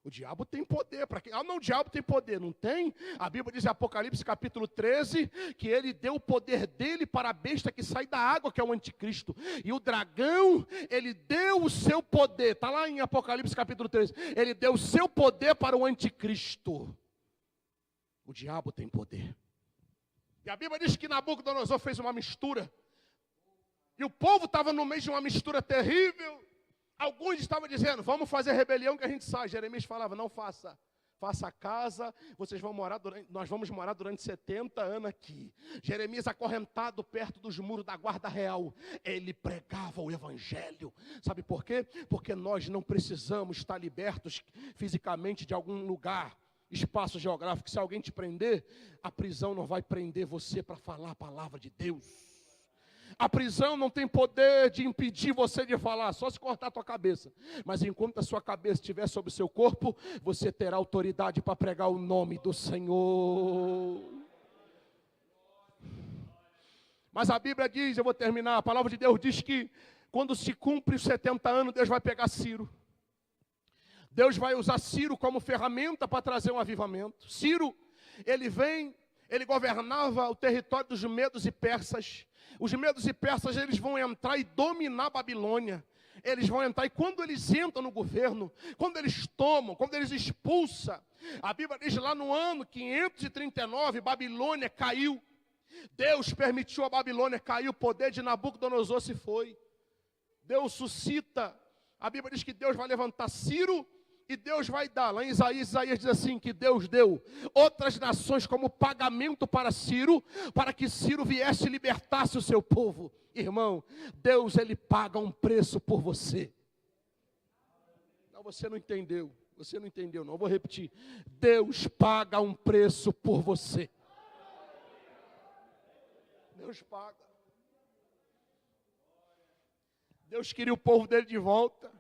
Speaker 1: O diabo tem poder. Para quem? Não, o diabo tem poder, não tem? A Bíblia diz em Apocalipse capítulo 13, que ele deu o poder dele para a besta que sai da água, que é o anticristo. E o dragão, ele deu o seu poder. Está lá em Apocalipse capítulo 13. Ele deu o seu poder para o anticristo. O diabo tem poder. E a Bíblia diz que Nabucodonosor fez uma mistura. E o povo estava no meio de uma mistura terrível. Alguns estavam dizendo, vamos fazer rebelião que a gente sai. Jeremias falava, não faça. Faça a casa, nós vamos morar durante 70 anos aqui. Jeremias acorrentado perto dos muros da guarda real. Ele pregava o evangelho. Sabe por quê? Porque nós não precisamos estar libertos fisicamente de algum lugar, espaço geográfico. Se alguém te prender, a prisão não vai prender você para falar a palavra de Deus. A prisão não tem poder de impedir você de falar, só se cortar a tua cabeça. Mas enquanto a sua cabeça estiver sobre o seu corpo, você terá autoridade para pregar o nome do Senhor. Mas a Bíblia diz, eu vou terminar, a palavra de Deus diz que quando se cumpre os 70 anos, Deus vai pegar Ciro. Deus vai usar Ciro como ferramenta para trazer um avivamento. Ciro, ele governava o território dos medos e persas. Os medos e persas, eles vão entrar e dominar a Babilônia. Eles vão entrar, e quando eles entram no governo, quando eles tomam, quando eles expulsam, a Bíblia diz lá no ano 539, Babilônia caiu. Deus permitiu a Babilônia cair, o poder de Nabucodonosor se foi. Deus suscita, a Bíblia diz que Deus vai levantar Ciro, e Deus vai dar, lá em Isaías diz assim, que Deus deu outras nações como pagamento para Ciro, para que Ciro viesse e libertasse o seu povo. Irmão, Deus, ele paga um preço por você. Não, você não entendeu não, eu vou repetir. Deus paga um preço por você. Deus paga. Deus queria o povo dele de volta.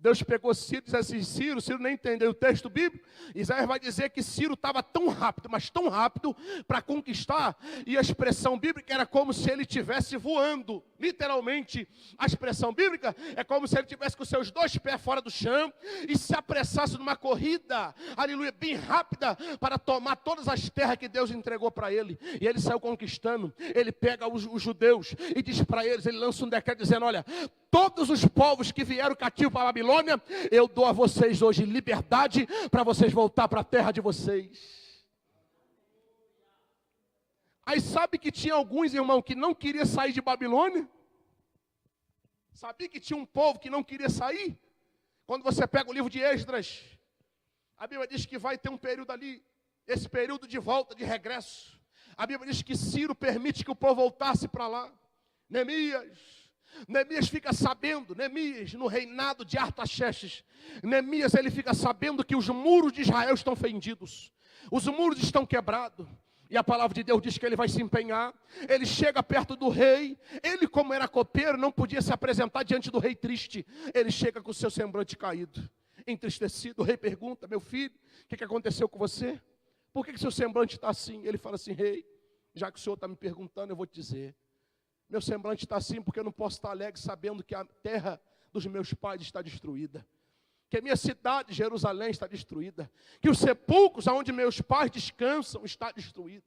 Speaker 1: Deus pegou Ciro e disse assim, Ciro nem entendeu o texto bíblico. Isaías vai dizer que Ciro estava tão rápido, mas tão rápido para conquistar. E a expressão bíblica era como se ele estivesse voando. Literalmente, a expressão bíblica é como se ele tivesse com seus 2 pés fora do chão e se apressasse numa corrida, aleluia, bem rápida, para tomar todas as terras que Deus entregou para ele. E ele saiu conquistando. Ele pega os judeus e diz para eles, ele lança um decreto dizendo, olha, todos os povos que vieram cativos para a Babilônia, eu dou a vocês hoje liberdade para vocês voltar para a terra de vocês. Aí sabe que tinha alguns, irmão, que não queria sair de Babilônia? Sabia que tinha um povo que não queria sair? Quando você pega o livro de Esdras, a Bíblia diz que vai ter um período ali, esse período de volta, de regresso. A Bíblia diz que Ciro permite que o povo voltasse para lá. Neemias fica sabendo, Neemias no reinado de Artaxerxes, Neemias ele fica sabendo que os muros de Israel estão fendidos, os muros estão quebrados. E a palavra de Deus diz que ele vai se empenhar. Ele chega perto do rei. Ele, como era copeiro, não podia se apresentar diante do rei triste. Ele chega com o seu semblante caído, entristecido. O rei pergunta, meu filho, o que aconteceu com você? Por que seu semblante está assim? Ele fala assim, rei, já que o senhor está me perguntando, eu vou te dizer. Meu semblante está assim porque eu não posso estar alegre sabendo que a terra dos meus pais está destruída. Que a minha cidade, Jerusalém, está destruída. Que os sepulcros onde meus pais descansam está destruído.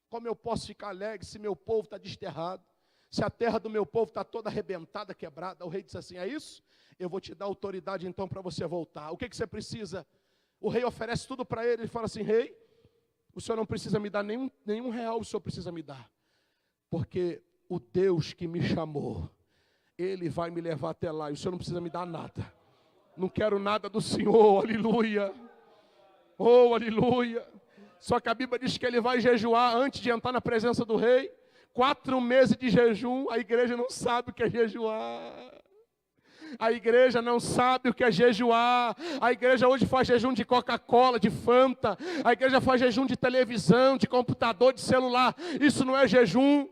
Speaker 1: Como eu posso ficar alegre se meu povo está desterrado? Se a terra do meu povo está toda arrebentada, quebrada? O rei disse assim, é isso? Eu vou te dar autoridade então para você voltar. O que você precisa? O rei oferece tudo para ele. Ele fala assim, rei, o senhor não precisa me dar nenhum real, o senhor precisa me dar. Porque o Deus que me chamou, Ele vai me levar até lá. E o senhor não precisa me dar nada. Não quero nada do Senhor, aleluia. Oh, aleluia. Só que a Bíblia diz que ele vai jejuar antes de entrar na presença do rei. 4 meses de jejum, a igreja não sabe o que é jejuar. A igreja não sabe o que é jejuar. A igreja hoje faz jejum de Coca-Cola, de Fanta. A igreja faz jejum de televisão, de computador, de celular. Isso não é jejum.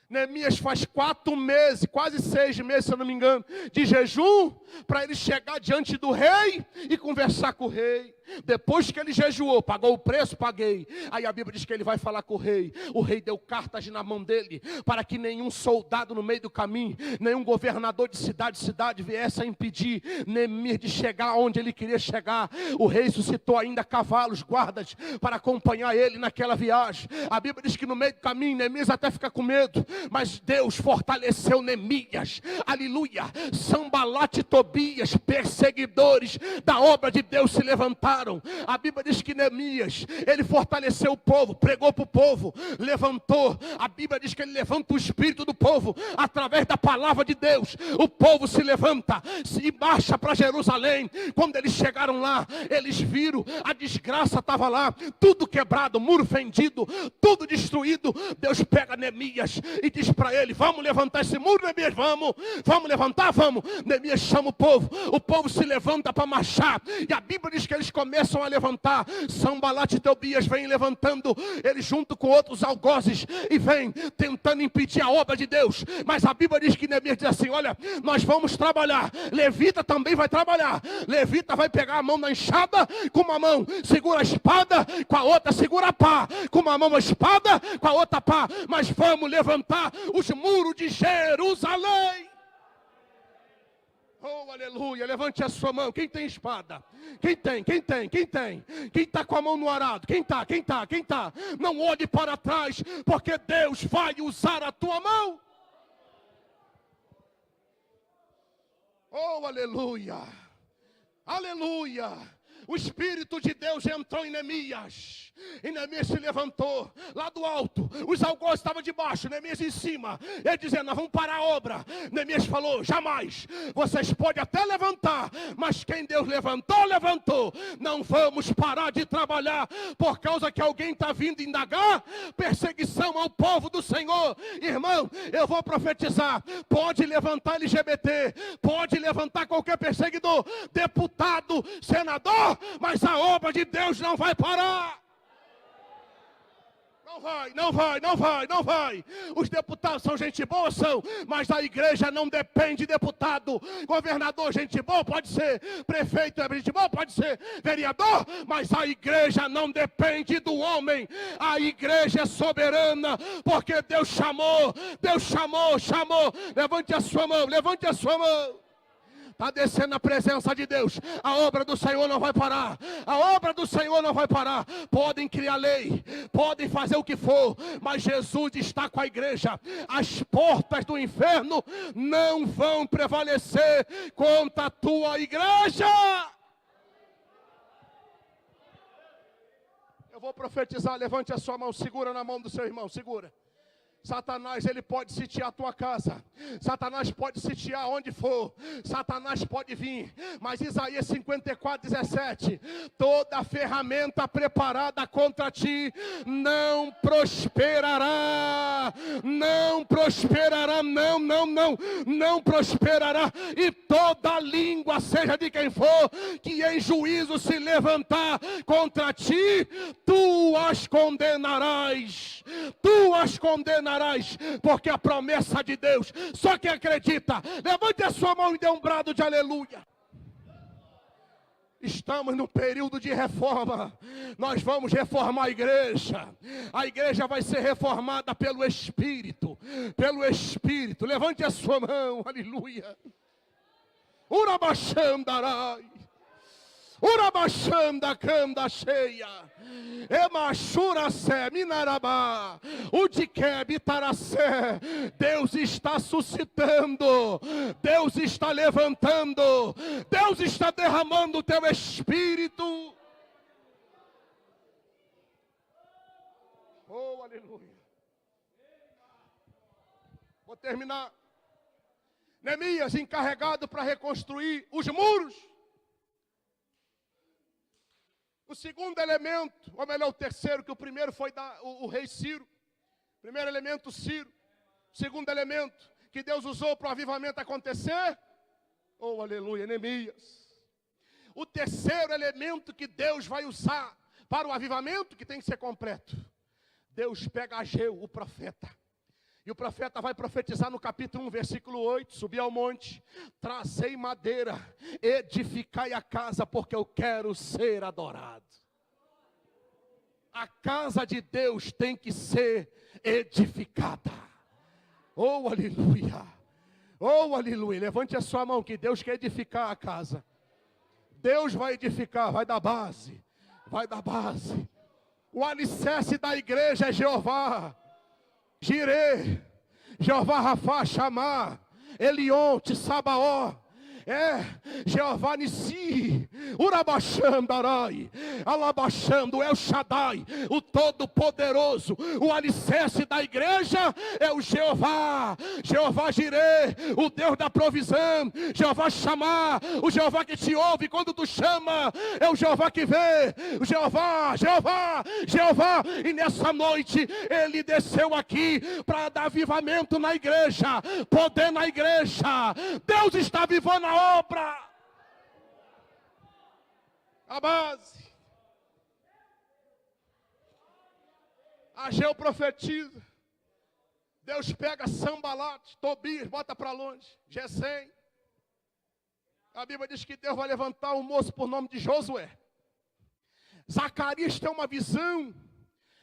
Speaker 1: Neemias faz 4 meses, quase 6 meses, se eu não me engano, de jejum, para ele chegar diante do rei e conversar com o rei. Depois que ele jejuou, pagou o preço, paguei. Aí a Bíblia diz que ele vai falar com o rei. O rei deu cartas na mão dele, para que nenhum soldado no meio do caminho, nenhum governador de cidade viesse a impedir Neemias de chegar onde ele queria chegar. O rei suscitou ainda cavalos, guardas, para acompanhar ele naquela viagem. A Bíblia diz que no meio do caminho, Neemias até fica com medo, mas Deus fortaleceu Neemias, aleluia. Sanbalate e Tobias, perseguidores da obra de Deus, se levantaram. A Bíblia diz que Neemias, ele fortaleceu o povo, pregou para o povo, levantou. A Bíblia diz que ele levanta o espírito do povo através da palavra de Deus. O povo se levanta e marcha para Jerusalém. Quando eles chegaram lá, eles viram a desgraça estava lá, tudo quebrado, muro fendido, tudo destruído. Deus pega Neemias e diz para ele, vamos levantar esse muro, Neemias, vamos levantar, vamos. Neemias chama o povo se levanta para marchar, e a Bíblia diz que eles começam a levantar. Sanbalate e Tobias vêm levantando, eles junto com outros algozes, e vêm tentando impedir a obra de Deus. Mas a Bíblia diz que Neemias diz assim, olha, nós vamos trabalhar. Levita também vai trabalhar. Levita vai pegar a mão na enxada, com uma mão segura a espada, com a outra segura a pá, com uma mão a espada, com a outra pá. Mas vamos levantar os muros de Jerusalém. Oh, aleluia, levante a sua mão. Quem tem espada? Quem tem? Quem está com a mão no arado? Quem está? Não olhe para trás, porque Deus vai usar a tua mão. Oh, aleluia, aleluia. O Espírito de Deus entrou em Neemias. E Neemias se levantou lá do alto. Os algozes estavam debaixo, Neemias em cima. Ele dizendo, nós vamos parar a obra. Neemias falou, jamais. Vocês podem até levantar, mas quem Deus levantou. Não vamos parar de trabalhar, por causa que alguém está vindo indagar perseguição ao povo do Senhor. Irmão, eu vou profetizar. Pode levantar LGBT, pode levantar qualquer perseguidor, deputado, senador, mas a obra de Deus não vai parar. Não vai, não vai, não vai, não vai. Os deputados são gente boa, são, mas a igreja não depende de deputado. Governador, gente boa, pode ser. Prefeito é gente boa, pode ser. Vereador, mas a igreja não depende do homem. A igreja é soberana, porque Deus chamou. Deus chamou, chamou. Levante a sua mão, levante a sua mão. Está descendo a presença de Deus. A obra do Senhor não vai parar. A obra do Senhor não vai parar. Podem criar lei, podem fazer o que for, mas Jesus está com a igreja. As portas do inferno não vão prevalecer contra a tua igreja. Eu vou profetizar, levante a sua mão, segura na mão do seu irmão, segura. Satanás, ele pode sitiar a tua casa. Satanás pode sitiar onde for. Satanás pode vir. Mas Isaías 54:17. Toda ferramenta preparada contra ti não prosperará. Não prosperará. Não, não, não. Não prosperará. E toda língua, seja de quem for, que em juízo se levantar contra ti, tu as condenarás. Tu as condenarás. Porque a promessa de Deus, só quem acredita, levante a sua mão e dê um brado de aleluia. Estamos num período de reforma. Nós vamos reformar a igreja. A igreja vai ser reformada pelo Espírito. Pelo Espírito. Levante a sua mão, aleluia. Urabaxandarai. Urabaxanda canda cheia. Emachura sé minarabá. Udiquebe taracé. Deus está suscitando. Deus está levantando. Deus está derramando o teu espírito. Oh, aleluia. Vou terminar. Neemias encarregado para reconstruir os muros. O segundo elemento, ou melhor, o terceiro, que o primeiro foi o rei Ciro. Primeiro elemento, Ciro. Segundo elemento, que Deus usou para o avivamento acontecer. Oh, aleluia, Neemias. O terceiro elemento que Deus vai usar para o avivamento, que tem que ser completo. Deus pega Ageu, o profeta. E o profeta vai profetizar no capítulo 1, versículo 8, subi ao monte, tracei madeira, edificai a casa, porque eu quero ser adorado. A casa de Deus tem que ser edificada. Oh, aleluia. Oh, aleluia. Levante a sua mão, que Deus quer edificar a casa. Deus vai edificar, vai dar base. Vai dar base. O alicerce da igreja é Jeová. Jirê, Jeová Rafá, Chamar, Elion, Tissabaó, Jeová Nissi, Urabaxandarai, Alabaxando, El Shaddai, o Todo-Poderoso. O alicerce da igreja é o Jeová, Jeová Jirê, o Deus da provisão, Jeová Chamar, o Jeová que te ouve quando tu chama, é o Jeová que vê, o Jeová, Jeová, Jeová. E nessa noite ele desceu aqui para dar avivamento na igreja, poder na igreja. Deus está avivando a obra. A base. Ageu profetiza. Deus pega Sambalate, Tobias, bota para longe. Gesem. A Bíblia diz que Deus vai levantar um moço por nome de Josué. Zacarias tem uma visão.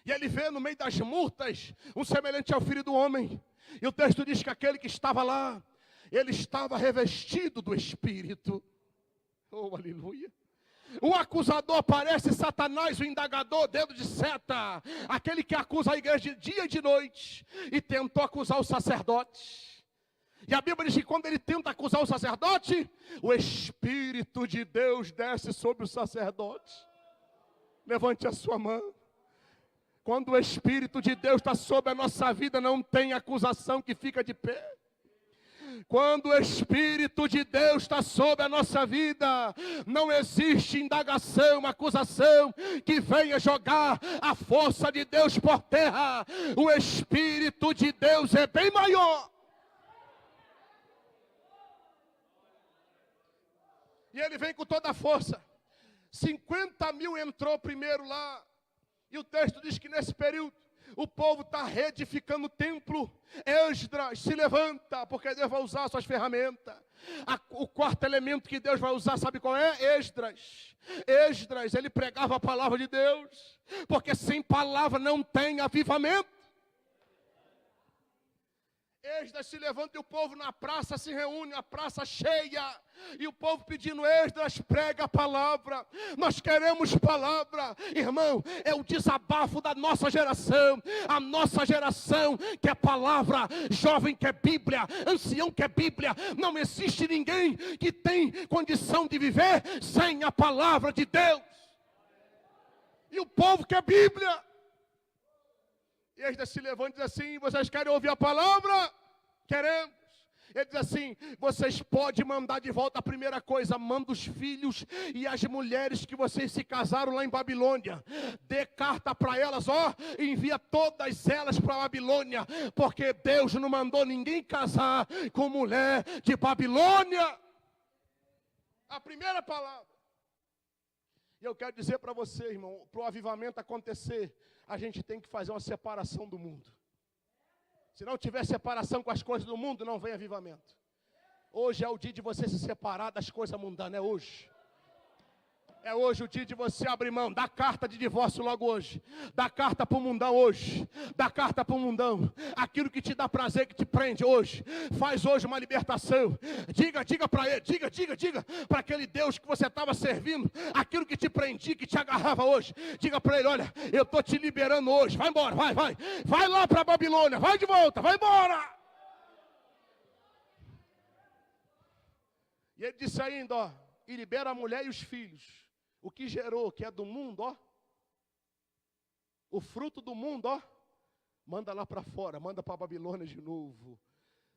Speaker 1: E ele vê no meio das murtas um semelhante ao filho do homem. E o texto diz que aquele que estava lá, ele estava revestido do Espírito. Oh, aleluia. O acusador aparece, Satanás, o indagador, dedo de seta. Aquele que acusa a igreja de dia e de noite. E tentou acusar o sacerdote. E a Bíblia diz que quando ele tenta acusar o sacerdote, o Espírito de Deus desce sobre o sacerdote. Levante a sua mão. Quando o Espírito de Deus está sobre a nossa vida, não tem acusação que fica de pé. Quando o Espírito de Deus está sobre a nossa vida, não existe indagação, acusação que venha jogar a força de Deus por terra. O Espírito de Deus é bem maior. E ele vem com toda a força. 50 mil entrou primeiro lá. E o texto diz que nesse período, O povo está reedificando o templo. Esdras se levanta, porque Deus vai usar suas ferramentas. O quarto elemento que Deus vai usar, sabe qual é? Esdras. Esdras, ele pregava a palavra de Deus, porque sem palavra não tem avivamento. Esdras se levanta e o povo na praça se reúne, a praça cheia, e o povo pedindo: Esdras, prega a palavra, nós queremos palavra. Irmão, é o desabafo da nossa geração. A nossa geração quer palavra, jovem quer Bíblia, ancião quer Bíblia. Não existe ninguém que tem condição de viver sem a palavra de Deus. E o povo quer Bíblia. E Esdras se levanta e diz assim: vocês querem ouvir a palavra? Queremos. Ele diz assim: vocês podem mandar de volta a primeira coisa, manda os filhos e as mulheres que vocês se casaram lá em Babilônia. Dê carta para elas, envia todas elas para a Babilônia, porque Deus não mandou ninguém casar com mulher de Babilônia. A primeira palavra. E eu quero dizer para você, irmão, para o avivamento acontecer, a gente tem que fazer uma separação do mundo. Se não tiver separação com as coisas do mundo, não vem avivamento. Hoje é o dia de você se separar das coisas mundanas, é hoje. É hoje o dia de você abrir mão. Dá carta de divórcio logo hoje. Dá carta para o mundão hoje. Dá carta para o mundão. Aquilo que te dá prazer, que te prende hoje. Faz hoje uma libertação. Diga para ele, diga para aquele Deus que você estava servindo. Aquilo que te prendia, que te agarrava hoje. Diga para ele: olha, eu estou te liberando hoje. Vai embora, vai. Vai lá para a Babilônia, vai de volta, vai embora. E ele disse ainda, e libera a mulher e os filhos. O que gerou, que é do mundo, o fruto do mundo, manda lá para fora, manda para a Babilônia de novo.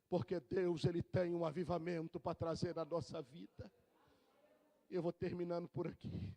Speaker 1: Porque Deus, Ele tem um avivamento para trazer na nossa vida. Eu vou terminando por aqui.